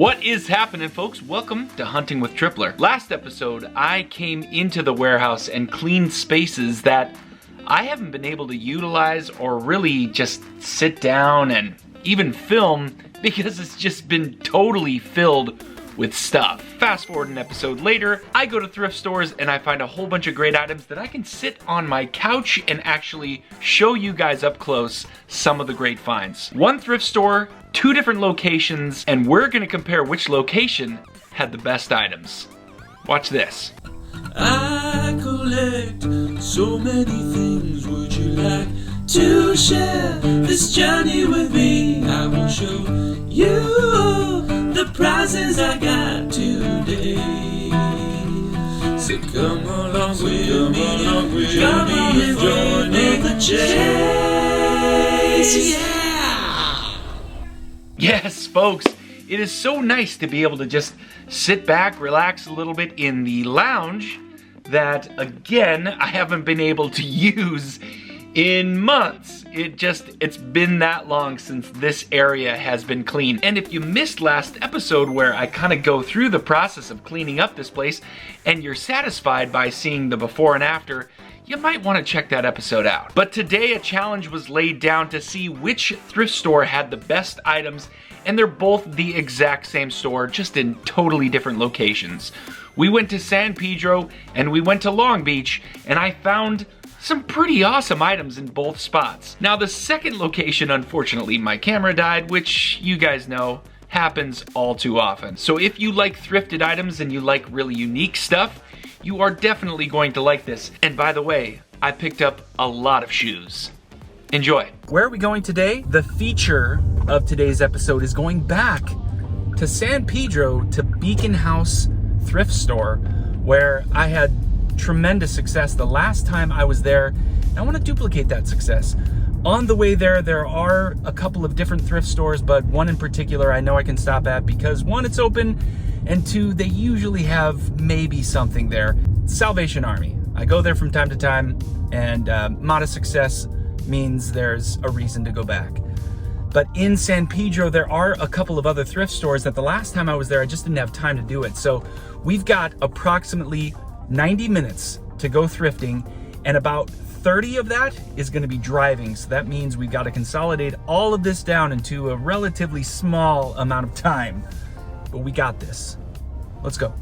What is happening, folks? Welcome to Hunting with Tripler. Last episode, I came into the warehouse and cleaned spaces that I haven't been able to utilize or really just sit down and even film because it's just been totally filled with stuff. Fast forward an episode later, I go to thrift stores and I find a whole bunch of great items that I can sit on my couch and actually show you guys up close some of the great finds. One thrift store, two different locations, and we're gonna compare which location had the best items. Watch this. I collect so many things. Would you like to share this journey with me? I will show you the prizes I got today. So come along with me, come on and join the chase. Yeah! Yes, folks, it is so nice to be able to just sit back, relax a little bit in the lounge that, again, I haven't been able to use in months. It's been that long since this area has been clean. And if you missed last episode where I kind of go through the process of cleaning up this place and you're satisfied by seeing the before and after, you might want to check that episode out. But today a challenge was laid down to see which thrift store had the best items, and they're both the exact same store, just in totally different locations. We went to San Pedro and we went to Long Beach, and I found some pretty awesome items in both spots. Now the second location, unfortunately, my camera died, which you guys know happens all too often. So if you like thrifted items and you like really unique stuff, you are definitely going to like this. And by the way, I picked up a lot of shoes. Enjoy. Where are we going today? The feature of today's episode is going back to San Pedro to Beacon House Thrift Store, where I had tremendous success the last time I was there. And I want to duplicate that success. On the way there are a couple of different thrift stores, but one in particular I know I can stop at because one, it's open, and two, they usually have maybe something there. Salvation Army. I go there from time to time, and modest success means there's a reason to go back. But in San Pedro, there are a couple of other thrift stores that the last time I was there, I just didn't have time to do it. So we've got approximately 90 minutes to go thrifting, and about 30 of that is going to be driving. So that means we've got to consolidate all of this down into a relatively small amount of time. But we got this. Let's go.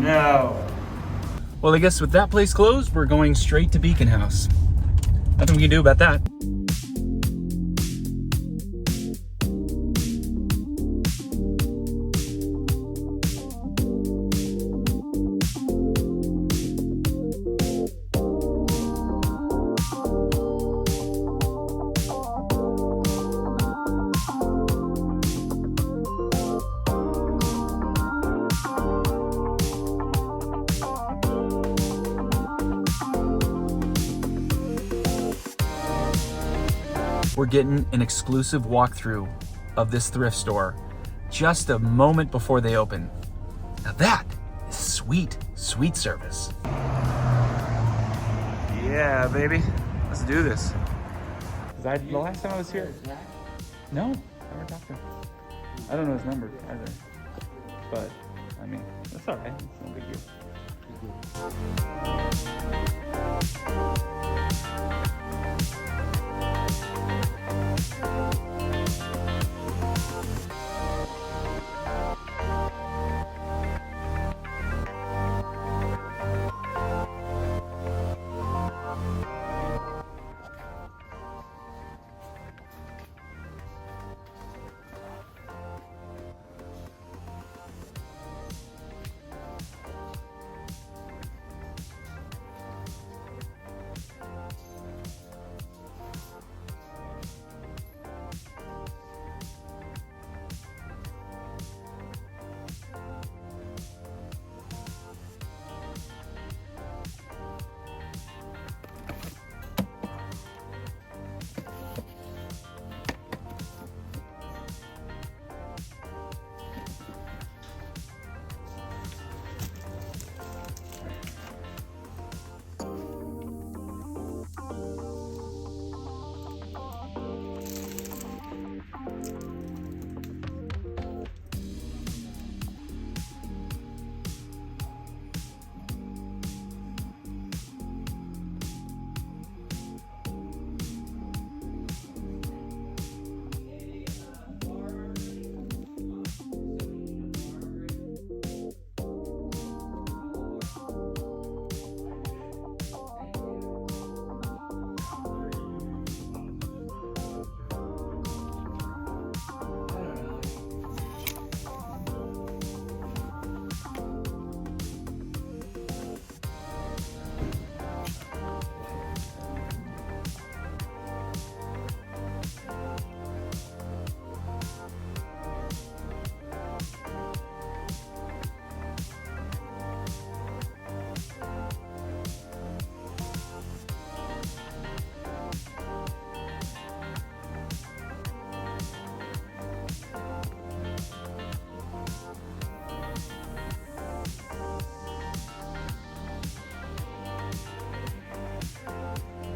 No. Well, I guess with that place closed, we're going straight to Beacon House. Nothing we can do about that. We're getting an exclusive walkthrough of this thrift store just a moment before they open. Now that is sweet, sweet service. Yeah, baby. Let's do this. The last time I was here... No, never talked to him. I don't know his number either. But, I mean, that's all right. It's no big deal.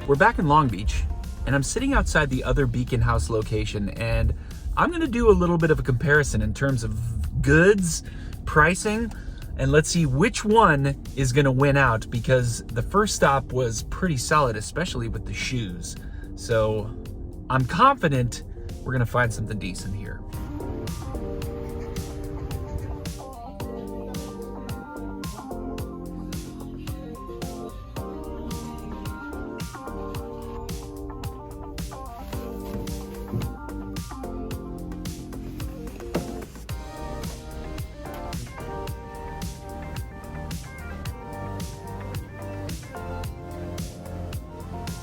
We're back in Long Beach, and I'm sitting outside the other Beacon House location, and I'm gonna do a little bit of a comparison in terms of goods, pricing, and let's see which one is gonna win out, because the first stop was pretty solid, especially with the shoes. So I'm confident we're gonna find something decent here.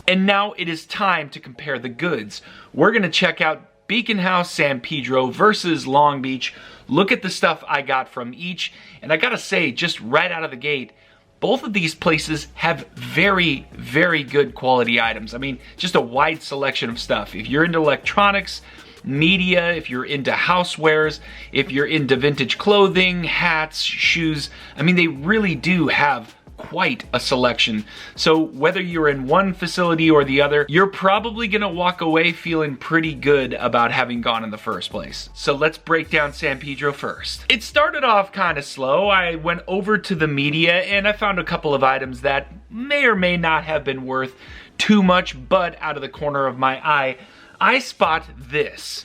And now it is time to compare the goods. We're gonna check out Beacon House San Pedro versus Long Beach. Look at the stuff I got from each. And I gotta say, just right out of the gate, both of these places have very, very good quality items. I mean, just a wide selection of stuff. If you're into electronics, media, if you're into housewares, if you're into vintage clothing, hats, shoes, I mean, they really do have quite a selection. So whether you're in one facility or the other, you're probably gonna walk away feeling pretty good about having gone in the first place. So let's break down San Pedro first. It started off kind of slow. I went over to the media and I found a couple of items that may or may not have been worth too much, but out of the corner of my eye, I spot this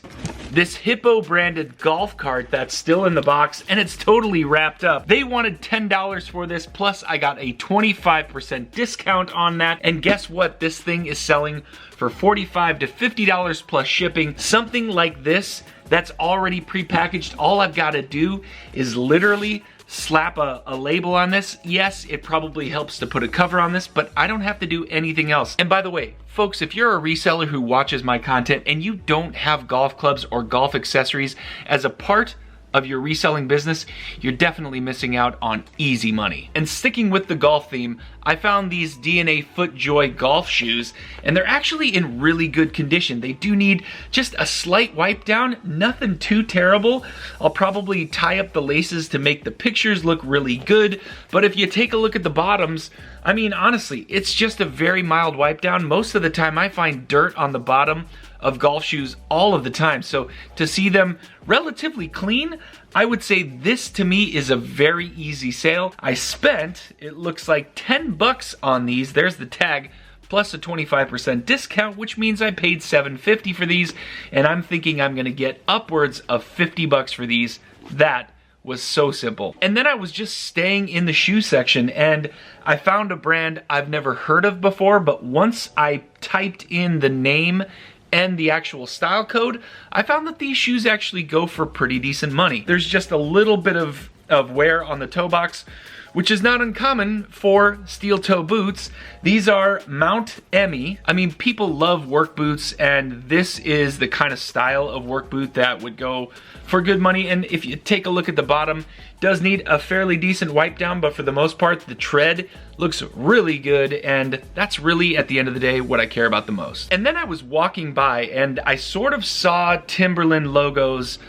Hippo branded golf cart that's still in the box, and it's totally wrapped up. They wanted $10 for this, plus I got a 25% discount on that. And guess what? This thing is selling for $45 to $50 plus shipping. Something like this that's already prepackaged. All I've got to do is literally slap a label on this. Yes, it probably helps to put a cover on this, but I don't have to do anything else. And by the way, folks, if you're a reseller who watches my content and you don't have golf clubs or golf accessories as a part of your reselling business, you're definitely missing out on easy money. And sticking with the golf theme, I found these DNA FootJoy golf shoes, and they're actually in really good condition. They do need just a slight wipe down, nothing too terrible. I'll probably tie up the laces to make the pictures look really good, but if you take a look at the bottoms, I mean, honestly, it's just a very mild wipe down. Most of the time I find dirt on the bottom of golf shoes all of the time. So to see them relatively clean, I would say this to me is a very easy sale. I spent, it looks like 10 bucks on these. There's the tag, plus a 25% discount, which means I paid $7.50 for these, and I'm thinking I'm gonna get upwards of 50 bucks for these. That was so simple. And then I was just staying in the shoe section and I found a brand I've never heard of before, but once I typed in the name and the actual style code, I found that these shoes actually go for pretty decent money. There's just a little bit of wear on the toe box, which is not uncommon for steel toe boots. These are Mount Emmy. I mean, people love work boots, and this is the kind of style of work boot that would go for good money. And if you take a look at the bottom, does need a fairly decent wipe down, but for the most part, the tread looks really good, and that's really, at the end of the day, what I care about the most. And then I was walking by, and I sort of saw Timberland logos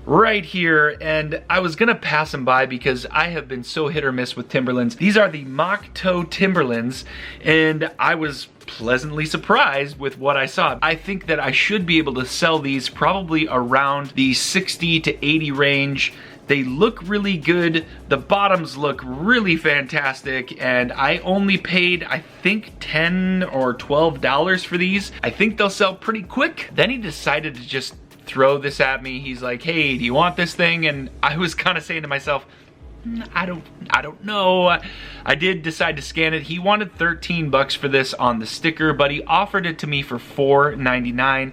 right here, and I was gonna pass them by because I have been so hit or miss with Timberlands. These are the mock toe Timberlands, and I was pleasantly surprised with what I saw. I think that I should be able to sell these probably around the 60 to 80 range. They look really good, the bottoms look really fantastic, and I only paid, I think, $10 or $12 for these. I think they'll sell pretty quick. Then he decided to just throw this at me. He's like, hey, do you want this thing? And I was kind of saying to myself, I don't know. I did decide to scan it. He wanted 13 bucks for this on the sticker, but he offered it to me for $4.99.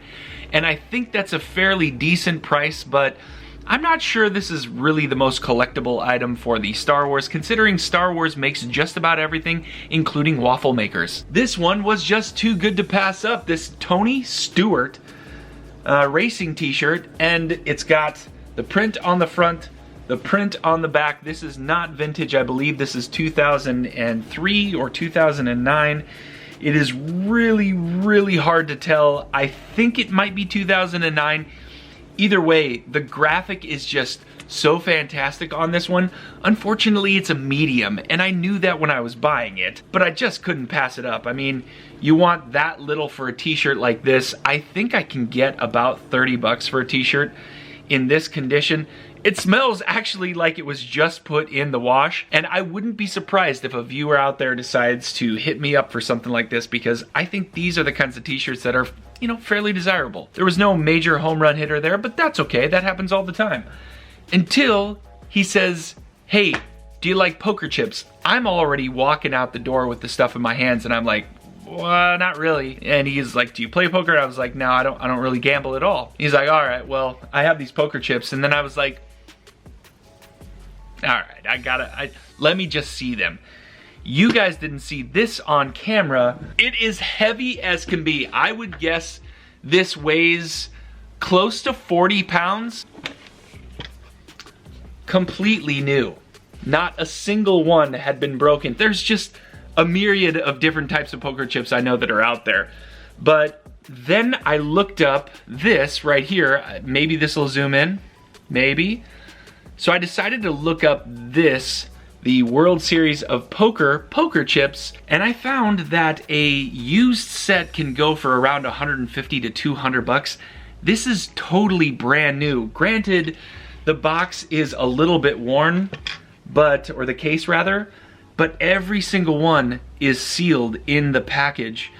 And I think that's a fairly decent price, but I'm not sure this is really the most collectible item for the Star Wars, considering Star Wars makes just about everything, including waffle makers. This one was just too good to pass up. This Tony Stewart racing t-shirt, and it's got the print on the front, the print on the back. This is not vintage. I believe this is 2003 or 2009. It is really, really hard to tell. I think it might be 2009. Either way, the graphic is just so fantastic on this one. Unfortunately, it's a medium, and I knew that when I was buying it, but I just couldn't pass it up. I mean, you want that little for a t-shirt like this. I think I can get about 30 bucks for a t-shirt in this condition. It smells actually like it was just put in the wash, and I wouldn't be surprised if a viewer out there decides to hit me up for something like this, because I think these are the kinds of t-shirts that are, you know, fairly desirable. There was no major home run hitter there, but that's okay. That happens all the time. Until he says, hey, do you like poker chips? I'm already walking out the door with the stuff in my hands, and I'm like, well, not really. And he's like, do you play poker? And I was like, no, I don't really gamble at all. He's like, all right, well, I have these poker chips. And then I was like, all right, let me just see them. You guys didn't see this on camera. It is heavy as can be. I would guess this weighs close to 40 pounds. Completely new. Not a single one had been broken. There's just a myriad of different types of poker chips I know that are out there. But then I looked up this right here. Maybe this will zoom in, maybe. So I decided to look up this, the World Series of poker chips, and I found that a used set can go for around 150 to 200 bucks. This is totally brand new. Granted, the box is a little bit worn, or the case rather, but every single one is sealed in the package.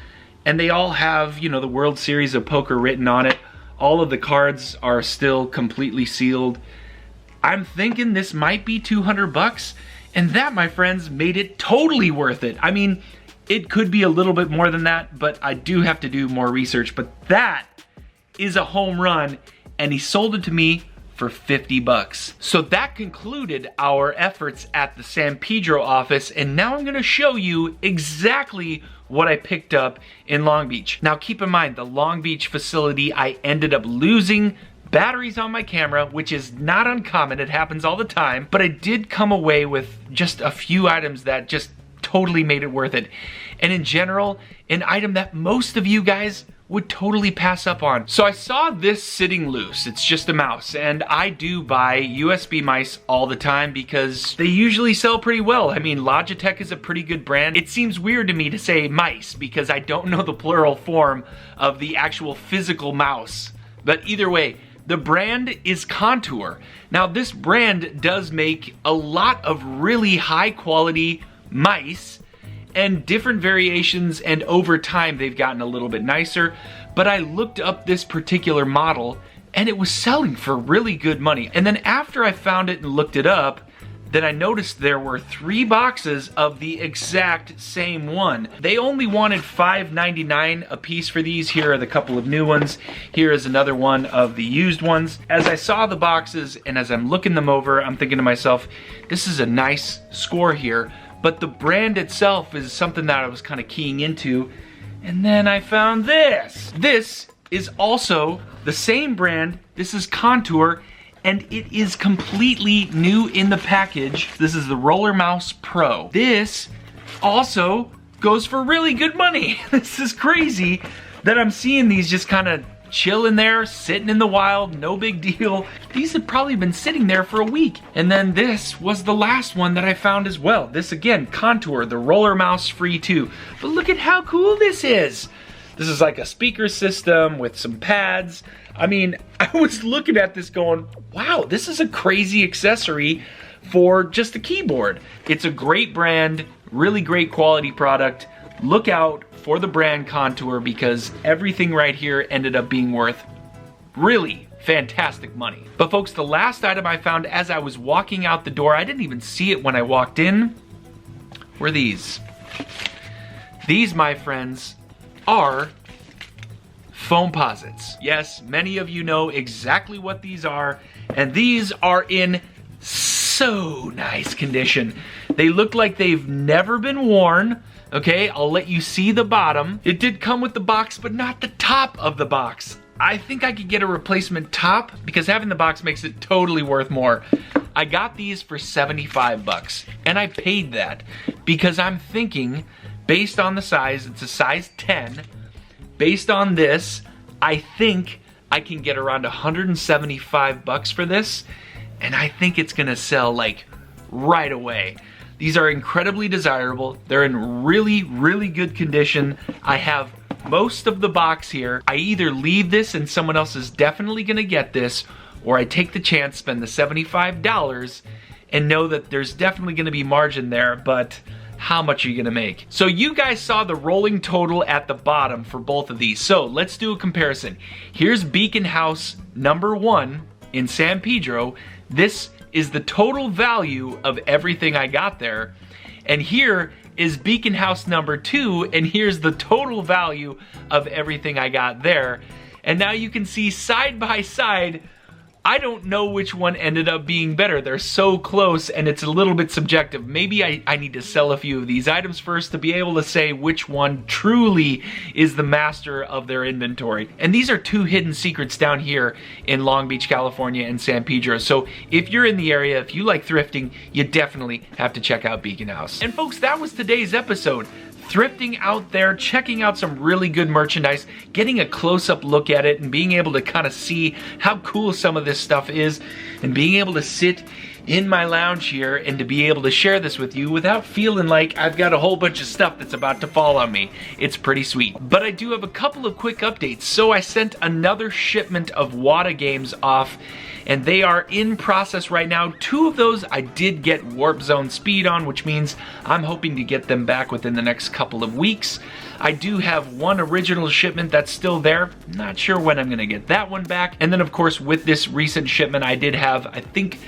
And they all have, you know, the World Series of Poker written on it. All of the cards are still completely sealed. I'm thinking this might be 200 bucks, and that, my friends, made it totally worth it. I mean, it could be a little bit more than that, but I do have to do more research. But that is a home run, and he sold it to me for 50 bucks. So that concluded our efforts at the San Pedro office, and now I'm gonna show you exactly what I picked up in Long Beach. Now keep in mind, the Long Beach facility, I ended up losing batteries on my camera, which is not uncommon, it happens all the time, but I did come away with just a few items that just totally made it worth it. And in general, an item that most of you guys would totally pass up on. So I saw this sitting loose. It's just a mouse, and I do buy USB mice all the time because they usually sell pretty well. I mean, Logitech is a pretty good brand. It seems weird to me to say mice because I don't know the plural form of the actual physical mouse. But either way, the brand is Contour. Now this brand does make a lot of really high quality mice and different variations, and over time they've gotten a little bit nicer. But I looked up this particular model and it was selling for really good money. And then after I found it and looked it up, then I noticed there were 3 boxes of the exact same one. They only wanted $5.99 a piece for these. Here are the couple of new ones. Here is another one of the used ones. As I saw the boxes and as I'm looking them over, I'm thinking to myself, this is a nice score here. But the brand itself is something that I was kind of keying into. And then I found this. This is also the same brand. This is Contour, and it is completely new in the package. This is the Roller Mouse Pro. This also goes for really good money. This is crazy that I'm seeing these just kind of chilling there, sitting in the wild, no big deal. These have probably been sitting there for a week. And then this was the last one that I found as well. This again, Contour, the Roller Mouse Free 2. But look at how cool this is. This is like a speaker system with some pads. I mean, I was looking at this going, wow, this is a crazy accessory for just a keyboard. It's a great brand, really great quality product. Look out for the brand Contour because everything right here ended up being worth really fantastic money. But folks, the last item I found as I was walking out the door, I didn't even see it when I walked in, were these. These, my friends, are foam posits. Yes, many of you know exactly what these are, and these are in so nice condition. They look like they've never been worn. Okay, I'll let you see the bottom. It did come with the box, but not the top of the box. I think I could get a replacement top because having the box makes it totally worth more. I got these for 75 bucks, and I paid that because I'm thinking, based on the size, it's a size 10. Based on this, I think I can get around 175 bucks for this, and I think it's gonna sell like right away. These are incredibly desirable. They're in really, really good condition. I have most of the box here. I either leave this and someone else is definitely gonna get this, or I take the chance, spend the $75, and know that there's definitely gonna be margin there, but how much are you gonna make? So you guys saw the rolling total at the bottom for both of these. So let's do a comparison. Here's Beacon House number 1 in San Pedro. This is the total value of everything I got there. And here is Beacon House number 2, and here's the total value of everything I got there. And now you can see side by side, I don't know which one ended up being better. They're so close, and it's a little bit subjective. Maybe I need to sell a few of these items first to be able to say which one truly is the master of their inventory. And these are 2 hidden secrets down here in Long Beach, California and San Pedro. So if you're in the area, if you like thrifting, you definitely have to check out Beacon House. And folks, that was today's episode. Thrifting out there, checking out some really good merchandise, getting a close-up look at it, and being able to kind of see how cool some of this stuff is, and being able to sit in my lounge here and to be able to share this with you without feeling like I've got a whole bunch of stuff that's about to fall on me. It's pretty sweet. But I do have a couple of quick updates. So I sent another shipment of WATA games off, and they are in process right now. 2 of those I did get Warp Zone Speed on, which means I'm hoping to get them back within the next couple of weeks. I do have 1 original shipment that's still there. Not sure when I'm gonna get that one back. And then of course with this recent shipment I did have, I think,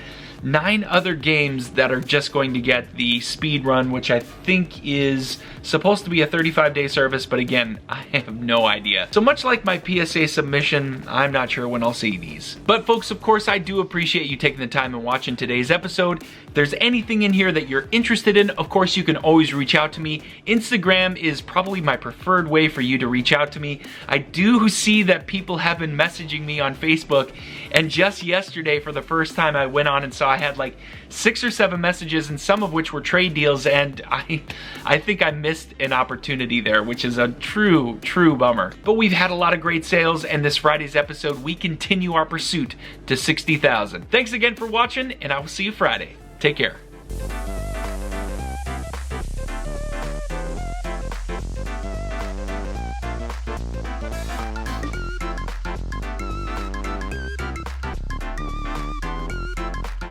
9 other games that are just going to get the speed run, which I think is supposed to be a 35-day service, but again, I have no idea. So much like my PSA submission, I'm not sure when I'll see these. But folks, of course, I do appreciate you taking the time and watching today's episode. If there's anything in here that you're interested in, of course, you can always reach out to me. Instagram is probably my preferred way for you to reach out to me. I do see that people have been messaging me on Facebook, and just yesterday, for the first time, I went on and saw I had like 6 or 7 messages, and some of which were trade deals, and I think I missed an opportunity there, which is a true bummer. But we've had a lot of great sales, and this Friday's episode, we continue our pursuit to 60,000. Thanks again for watching, and I will see you Friday. Take care.